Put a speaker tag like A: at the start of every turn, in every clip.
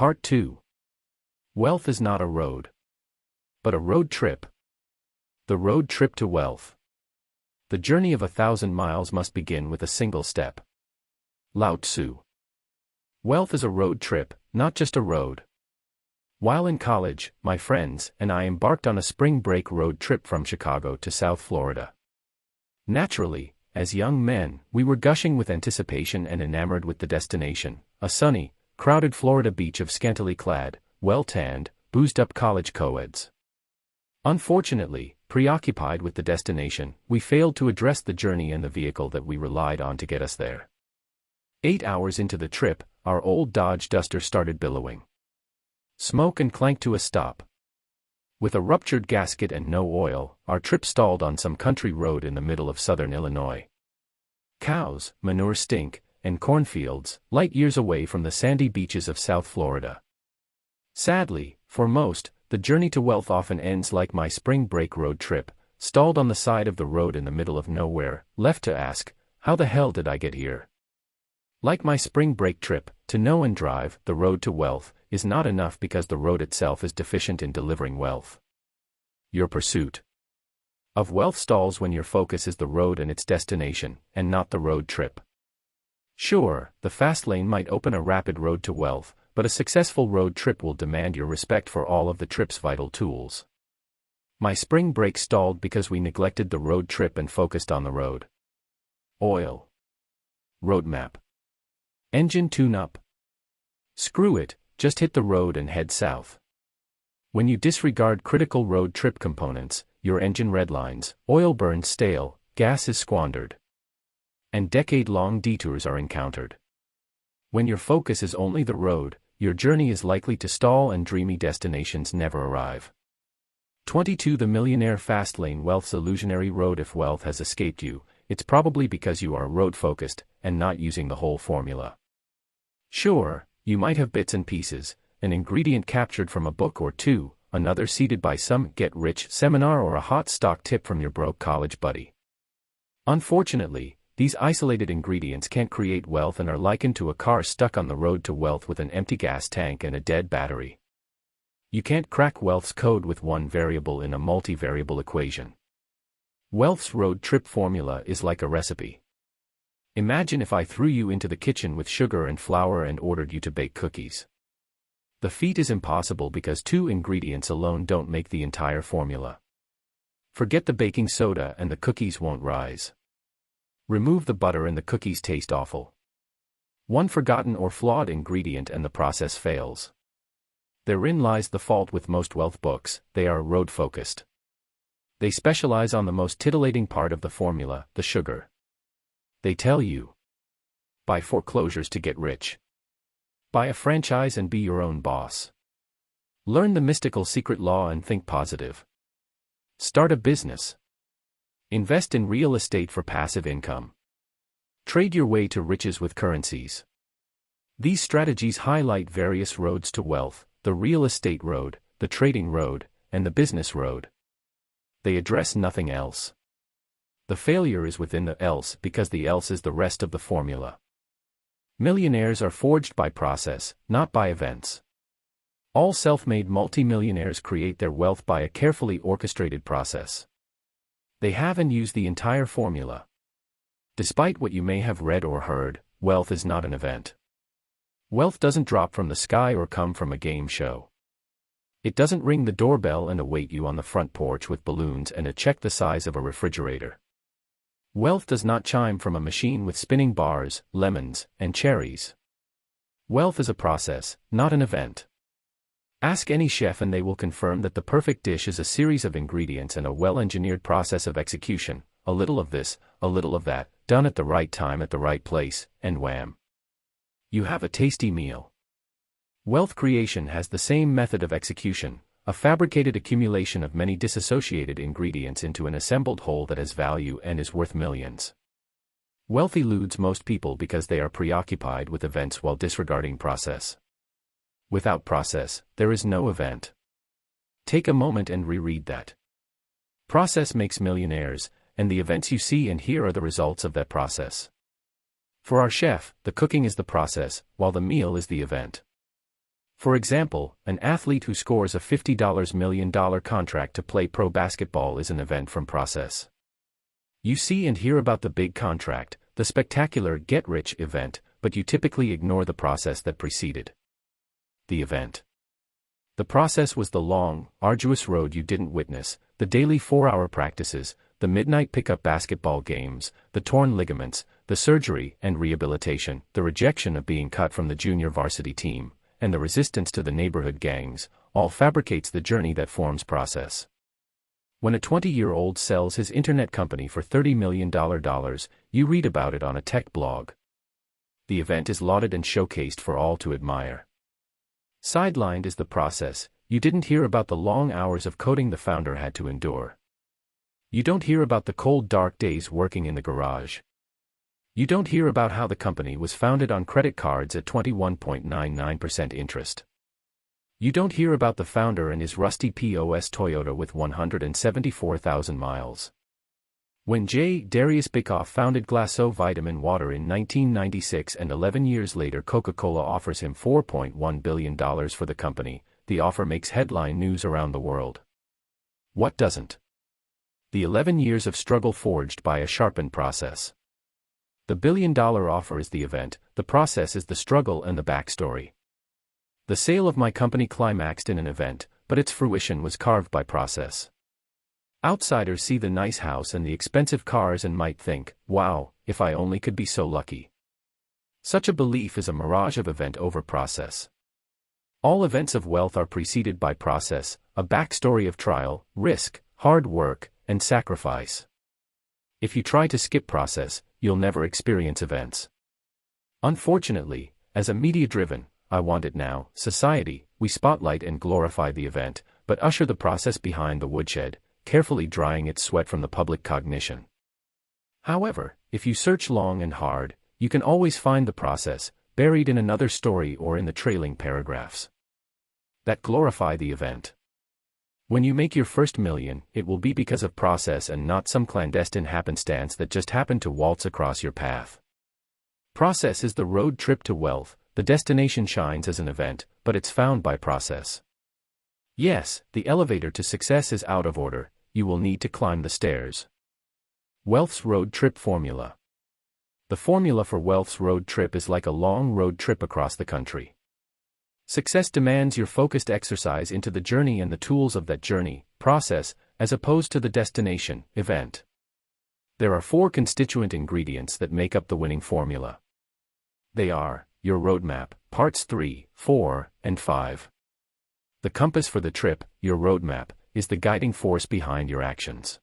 A: Part 2. Wealth is not a road, but a road trip. The road trip to wealth. The journey of 1,000 miles must begin with a single step. Lao Tzu. Wealth is a road trip, not just a road. While in college, my friends and I embarked on a spring break road trip from Chicago to South Florida. Naturally, as young men, we were gushing with anticipation and enamored with the destination, a sunny, crowded Florida beach of scantily clad, well-tanned, boozed-up college co-eds. Unfortunately, preoccupied with the destination, we failed to address the journey and the vehicle that we relied on to get us there. 8 hours into the trip, our old Dodge Duster started billowing. Smoke and clanked to a stop. With a ruptured gasket and no oil, our trip stalled on some country road in the middle of southern Illinois. Cows, manure stink, and cornfields, light years away from the sandy beaches of South Florida. Sadly, for most, the journey to wealth often ends like my spring break road trip, stalled on the side of the road in the middle of nowhere, left to ask, how the hell did I get here? Like my spring break trip, to know and drive the road to wealth is not enough because the road itself is deficient in delivering wealth. Your pursuit of wealth stalls when your focus is the road and its destination, and not the road trip. Sure, the fast lane might open a rapid road to wealth, but a successful road trip will demand your respect for all of the trip's vital tools. My spring break stalled because we neglected the road trip and focused on the road. Oil. Roadmap. Engine tune-up. Screw it, just hit the road and head south. When you disregard critical road trip components, your engine redlines, oil burns stale, gas is squandered, and decade-long detours are encountered. When your focus is only the road, your journey is likely to stall and dreamy destinations never arrive. 22. The millionaire fast lane. Wealth's illusionary road. If wealth has escaped you, it's probably because you are road-focused and not using the whole formula. Sure, you might have bits and pieces, an ingredient captured from a book or two, another seeded by some get-rich seminar or a hot stock tip from your broke college buddy. Unfortunately, these isolated ingredients can't create wealth and are likened to a car stuck on the road to wealth with an empty gas tank and a dead battery. You can't crack wealth's code with one variable in a multivariable equation. Wealth's road trip formula is like a recipe. Imagine if I threw you into the kitchen with sugar and flour and ordered you to bake cookies. The feat is impossible because 2 ingredients alone don't make the entire formula. Forget the baking soda and the cookies won't rise. Remove the butter and the cookies taste awful. One forgotten or flawed ingredient and the process fails. Therein lies the fault with most wealth books. They are road-focused. They specialize on the most titillating part of the formula, the sugar. They tell you, buy foreclosures to get rich. Buy a franchise and be your own boss. Learn the mystical secret law and think positive. Start a business. Invest in real estate for passive income. Trade your way to riches with currencies. These strategies highlight various roads to wealth, the real estate road, the trading road, and the business road. They address nothing else. The failure is within the else because the else is the rest of the formula. Millionaires are forged by process, not by events. All self-made multimillionaires create their wealth by a carefully orchestrated process. They have and use the entire formula. Despite what you may have read or heard, wealth is not an event. Wealth doesn't drop from the sky or come from a game show. It doesn't ring the doorbell and await you on the front porch with balloons and a check the size of a refrigerator. Wealth does not chime from a machine with spinning bars, lemons, and cherries. Wealth is a process, not an event. Ask any chef and they will confirm that the perfect dish is a series of ingredients and a well-engineered process of execution, a little of this, a little of that, done at the right time at the right place, and wham! You have a tasty meal. Wealth creation has the same method of execution, a fabricated accumulation of many disassociated ingredients into an assembled whole that has value and is worth millions. Wealth eludes most people because they are preoccupied with events while disregarding process. Without process, there is no event. Take a moment and reread that. Process makes millionaires, and the events you see and hear are the results of that process. For our chef, the cooking is the process, while the meal is the event. For example, an athlete who scores a $50 million contract to play pro basketball is an event from process. You see and hear about the big contract, the spectacular get-rich event, but you typically ignore the process that preceded the event. The process was the long, arduous road you didn't witness, the daily 4-hour practices, the midnight pickup basketball games, the torn ligaments, the surgery and rehabilitation, the rejection of being cut from the junior varsity team, and the resistance to the neighborhood gangs, all fabricates the journey that forms process. When a 20-year-old sells his internet company for $30 million, you read about it on a tech blog. The event is lauded and showcased for all to admire. Sidelined is the process. You didn't hear about the long hours of coding the founder had to endure. You don't hear about the cold dark days working in the garage. You don't hear about how the company was founded on credit cards at 21.99% interest. You don't hear about the founder and his rusty POS Toyota with 174,000 miles. When J. Darius Bikoff founded Glasso Vitamin Water in 1996 and 11 years later Coca-Cola offers him $4.1 billion for the company, the offer makes headline news around the world. What doesn't? The 11 years of struggle forged by a sharpened process. The billion-dollar offer is the event, the process is the struggle and the backstory. The sale of my company climaxed in an event, but its fruition was carved by process. Outsiders see the nice house and the expensive cars and might think, wow, if I only could be so lucky. Such a belief is a mirage of event over process. All events of wealth are preceded by process, a backstory of trial, risk, hard work, and sacrifice. If you try to skip process, you'll never experience events. Unfortunately, as a media-driven, I want it now, society, we spotlight and glorify the event, but usher the process behind the woodshed, carefully drying its sweat from the public cognition. However, if you search long and hard, you can always find the process, buried in another story or in the trailing paragraphs that glorify the event. When you make your first million, it will be because of process and not some clandestine happenstance that just happened to waltz across your path. Process is the road trip to wealth, the destination shines as an event, but it's found by process. Yes, the elevator to success is out of order, you will need to climb the stairs. Wealth's road trip formula. The formula for wealth's road trip is like a long road trip across the country. Success demands your focused exercise into the journey and the tools of that journey, process, as opposed to the destination, event. There are 4 constituent ingredients that make up the winning formula. They are, your roadmap, parts 3, 4, and 5. The compass for the trip, your roadmap, is the guiding force behind your actions.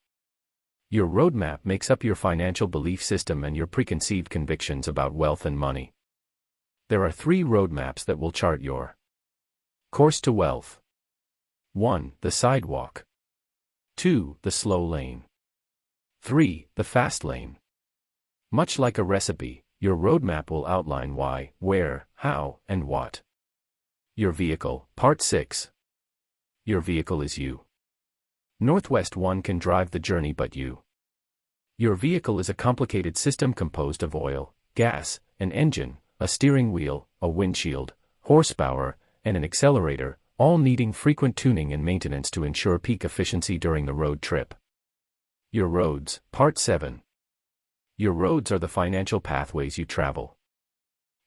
A: Your roadmap makes up your financial belief system and your preconceived convictions about wealth and money. There are 3 roadmaps that will chart your course to wealth. 1. The sidewalk. 2. The slow lane. 3. The fast lane. Much like a recipe, your roadmap will outline why, where, how, and what. Your vehicle, part 6. Your vehicle is you. Northwest One can drive the journey but you. Your vehicle is a complicated system composed of oil, gas, an engine, a steering wheel, a windshield, horsepower, and an accelerator, all needing frequent tuning and maintenance to ensure peak efficiency during the road trip. Your roads, part 7. Your roads are the financial pathways you travel.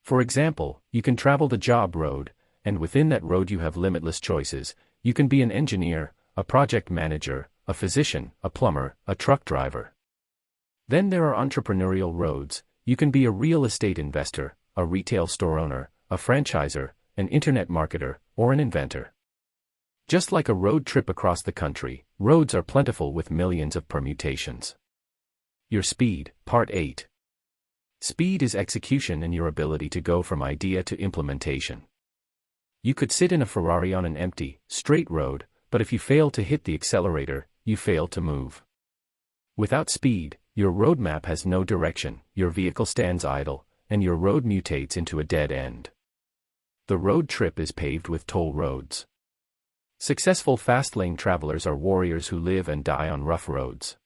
A: For example, you can travel the job road, and within that road you have limitless choices. You can be an engineer, a project manager, a physician, a plumber, a truck driver. Then there are entrepreneurial roads. You can be a real estate investor, a retail store owner, a franchisor, an internet marketer, or an inventor. Just like a road trip across the country, roads are plentiful with millions of permutations. Your speed, part 8. Speed is execution and your ability to go from idea to implementation. You could sit in a Ferrari on an empty, straight road, but if you fail to hit the accelerator, you fail to move. Without speed, your roadmap has no direction, your vehicle stands idle, and your road mutates into a dead end. The road trip is paved with toll roads. Successful fast-lane travelers are warriors who live and die on rough roads.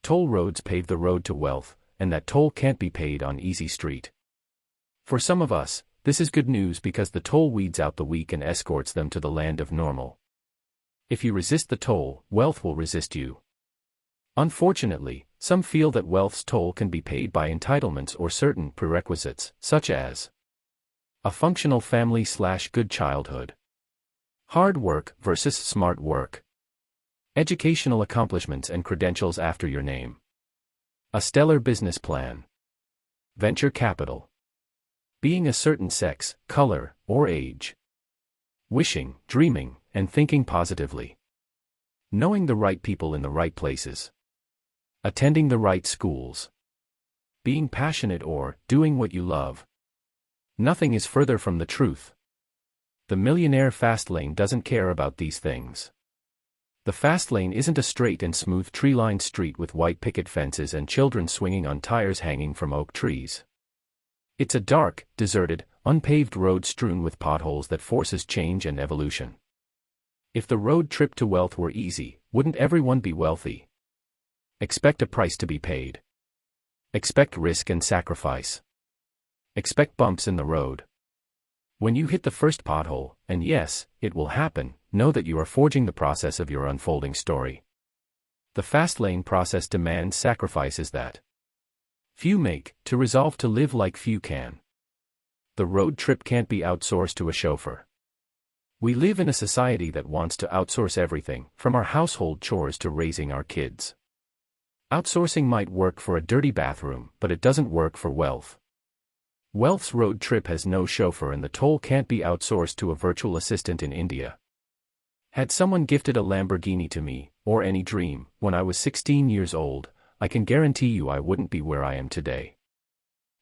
A: Toll roads pave the road to wealth, and that toll can't be paid on easy street. For some of us, This is good news because the toll weeds out the weak and escorts them to the land of normal. If you resist the toll, wealth will resist you. Unfortunately, some feel that wealth's toll can be paid by entitlements or certain prerequisites, such as a functional family/good childhood, hard work versus smart work, educational accomplishments and credentials after your name, a stellar business plan, venture capital, being a certain sex, color, or age, wishing, dreaming, and thinking positively, knowing the right people in the right places, attending the right schools, being passionate or doing what you love. Nothing is further from the truth. The millionaire fastlane doesn't care about these things. The fastlane isn't a straight and smooth tree-lined street with white picket fences and children swinging on tires hanging from oak trees. It's a dark, deserted, unpaved road strewn with potholes that forces change and evolution. If the road trip to wealth were easy, wouldn't everyone be wealthy? Expect a price to be paid. Expect risk and sacrifice. Expect bumps in the road. When you hit the first pothole, and yes, it will happen, know that you are forging the process of your unfolding story. The fastlane process demands sacrifices that few make, to resolve to live like few can. The road trip can't be outsourced to a chauffeur. We live in a society that wants to outsource everything, from our household chores to raising our kids. Outsourcing might work for a dirty bathroom, but it doesn't work for wealth. Wealth's road trip has no chauffeur and the toll can't be outsourced to a virtual assistant in India. Had someone gifted a Lamborghini to me, or any dream, when I was 16 years old, I can guarantee you I wouldn't be where I am today.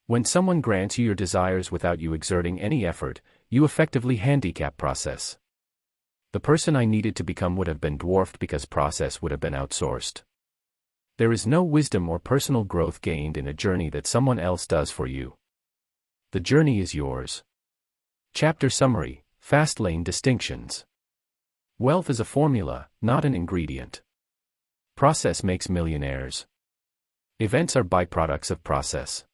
A: When someone grants you your desires without you exerting any effort, you effectively handicap process. The person I needed to become would have been dwarfed because process would have been outsourced. There is no wisdom or personal growth gained in a journey that someone else does for you. The journey is yours. Chapter Summary: Fastlane Distinctions. Wealth is a formula, not an ingredient. Process makes millionaires. Events are byproducts of process.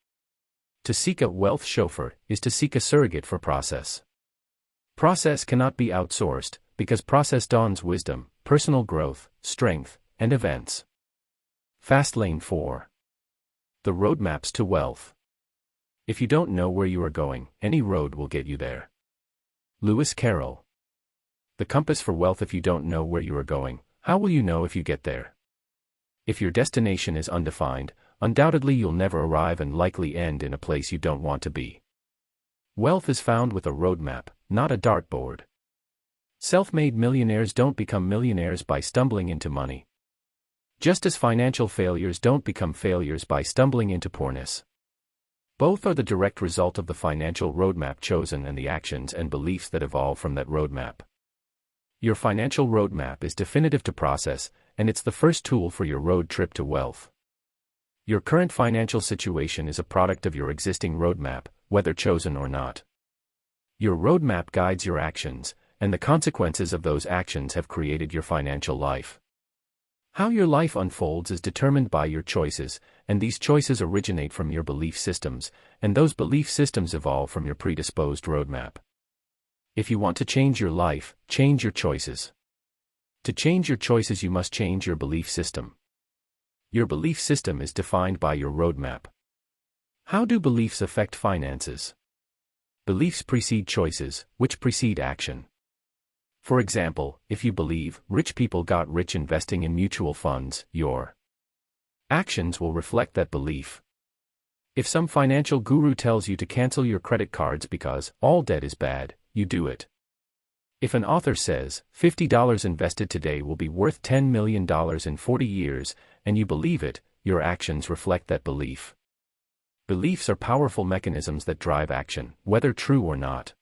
A: To seek a wealth chauffeur is to seek a surrogate for process. Process cannot be outsourced, because process dawns wisdom, personal growth, strength, and events. Fastlane 4. The roadmaps to wealth. If you don't know where you are going, any road will get you there. Lewis Carroll. The compass for wealth. If you don't know where you are going, how will you know if you get there? If your destination is undefined, undoubtedly you'll never arrive and likely end in a place you don't want to be. Wealth is found with a roadmap, not a dartboard. Self-made millionaires don't become millionaires by stumbling into money. Just as financial failures don't become failures by stumbling into poorness. Both are the direct result of the financial roadmap chosen and the actions and beliefs that evolve from that roadmap. Your financial roadmap is definitive to process, and it's the first tool for your road trip to wealth. Your current financial situation is a product of your existing roadmap, whether chosen or not. Your roadmap guides your actions, and the consequences of those actions have created your financial life. How your life unfolds is determined by your choices, and these choices originate from your belief systems, and those belief systems evolve from your predisposed roadmap. If you want to change your life, change your choices. To change your choices, you must change your belief system. Your belief system is defined by your roadmap. How do beliefs affect finances? Beliefs precede choices, which precede action. For example, if you believe rich people got rich investing in mutual funds, your actions will reflect that belief. If some financial guru tells you to cancel your credit cards because all debt is bad, you do it. If an author says $50 invested today will be worth $10 million in 40 years, and you believe it, your actions reflect that belief. Beliefs are powerful mechanisms that drive action, whether true or not.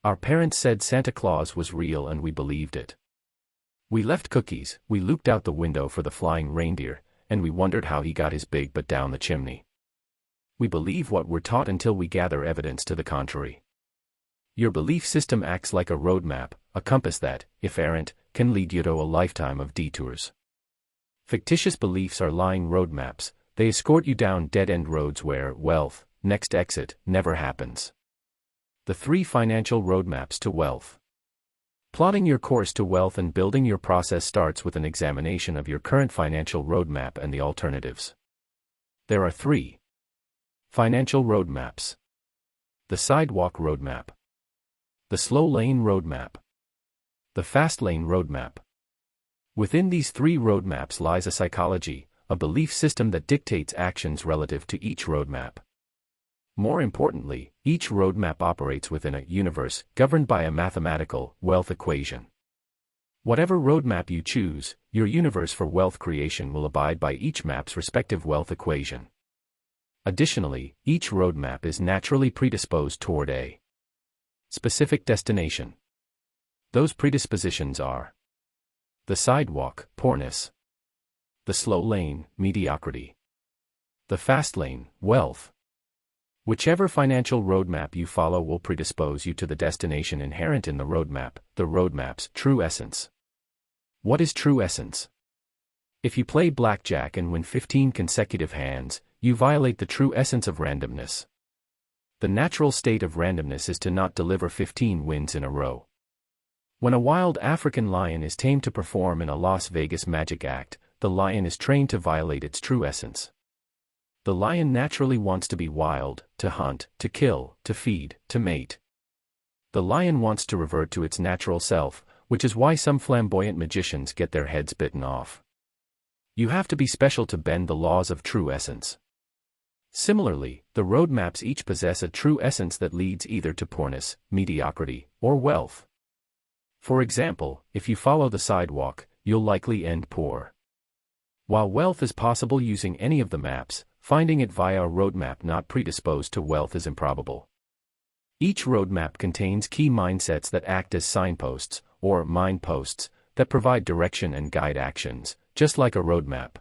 A: Our parents said Santa Claus was real and we believed it. We left cookies, we looked out the window for the flying reindeer, and we wondered how he got his big butt down the chimney. We believe what we're taught until we gather evidence to the contrary. Your belief system acts like a roadmap, a compass that, if errant, can lead you to a lifetime of detours. Fictitious beliefs are lying roadmaps. They escort you down dead-end roads where wealth, next exit, never happens. The 3 financial roadmaps to wealth. Plotting your course to wealth and building your process starts with an examination of your current financial roadmap and the alternatives. There are 3 financial roadmaps: the sidewalk roadmap, the slow lane roadmap, the fast lane roadmap. Within these 3 roadmaps lies a psychology, a belief system that dictates actions relative to each roadmap. More importantly, each roadmap operates within a universe governed by a mathematical wealth equation. Whatever roadmap you choose, your universe for wealth creation will abide by each map's respective wealth equation. Additionally, each roadmap is naturally predisposed toward a specific destination. Those predispositions are: the sidewalk, poorness; the slow lane, mediocrity; the fast lane, wealth. Whichever financial roadmap you follow will predispose you to the destination inherent in the roadmap's true essence. What is true essence? If you play blackjack and win 15 consecutive hands, you violate the true essence of randomness. The natural state of randomness is to not deliver 15 wins in a row. When a wild African lion is tamed to perform in a Las Vegas magic act, the lion is trained to violate its true essence. The lion naturally wants to be wild, to hunt, to kill, to feed, to mate. The lion wants to revert to its natural self, which is why some flamboyant magicians get their heads bitten off. You have to be special to bend the laws of true essence. Similarly, the roadmaps each possess a true essence that leads either to poorness, mediocrity, or wealth. For example, if you follow the sidewalk, you'll likely end poor. While wealth is possible using any of the maps, finding it via a roadmap not predisposed to wealth is improbable. Each roadmap contains key mindsets that act as signposts, or mind posts, that provide direction and guide actions, just like a roadmap.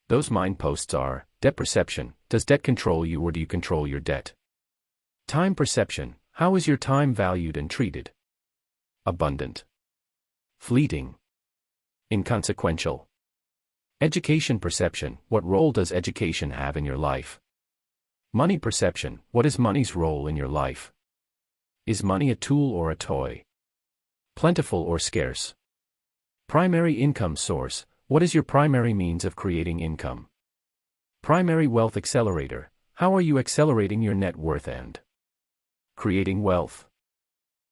A: Those mind posts are: debt perception, does debt control you or do you control your debt? Time perception, how is your time valued and treated? Abundant, fleeting, inconsequential. Education perception, what role does education have in your life? Money perception, what is money's role in your life? Is money a tool or a toy? Plentiful or scarce? Primary income source, what is your primary means of creating income? Primary wealth accelerator, how are you accelerating your net worth and creating wealth?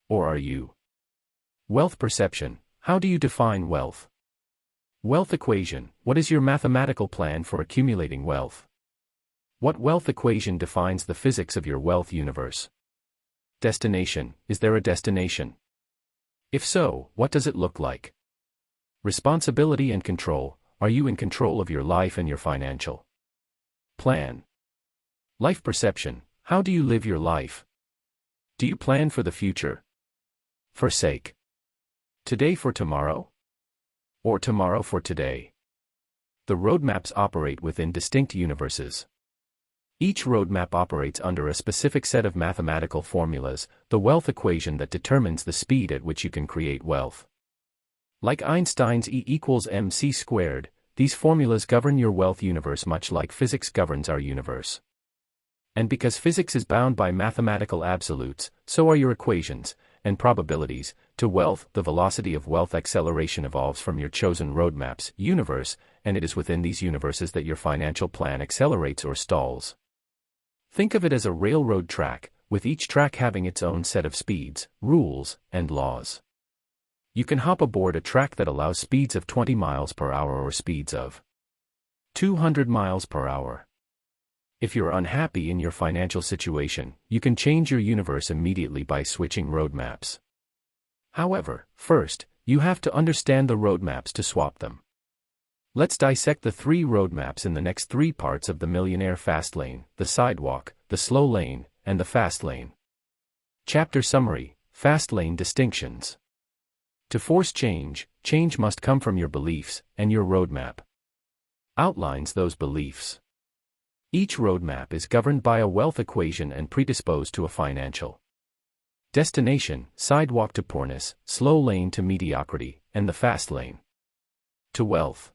A: Or are you? Wealth perception, how do you define wealth? Wealth equation, what is your mathematical plan for accumulating wealth? What wealth equation defines the physics of your wealth universe? Destination, is there a destination? If so, what does it look like? Responsibility and control, are you in control of your life and your financial plan? Life perception, how do you live your life? Do you plan for the future? Forsake today for tomorrow? Or tomorrow for today? The roadmaps operate within distinct universes. Each roadmap operates under a specific set of mathematical formulas, the wealth equation that determines the speed at which you can create wealth. Like Einstein's E equals mc squared, these formulas govern your wealth universe much like physics governs our universe. And because physics is bound by mathematical absolutes, so are your equations and probabilities to wealth. The velocity of wealth acceleration evolves from your chosen roadmap's universe, and it is within these universes that your financial plan accelerates or stalls. Think of it as a railroad track, with each track having its own set of speeds, rules, and laws. You can hop aboard a track that allows speeds of 20 miles per hour or speeds of 200 miles per hour. If you're unhappy in your financial situation, you can change your universe immediately by switching roadmaps. However, first, you have to understand the roadmaps to swap them. Let's dissect the 3 roadmaps in the next 3 parts of the millionaire fast lane: the sidewalk, the slow lane, and the fast lane. Chapter summary: Fast lane distinctions. To force change, change must come from your beliefs, and your roadmap outlines those beliefs. Each roadmap is governed by a wealth equation and predisposed to a financial destination: sidewalk to poorness, slow lane to mediocrity, and the fast lane to wealth.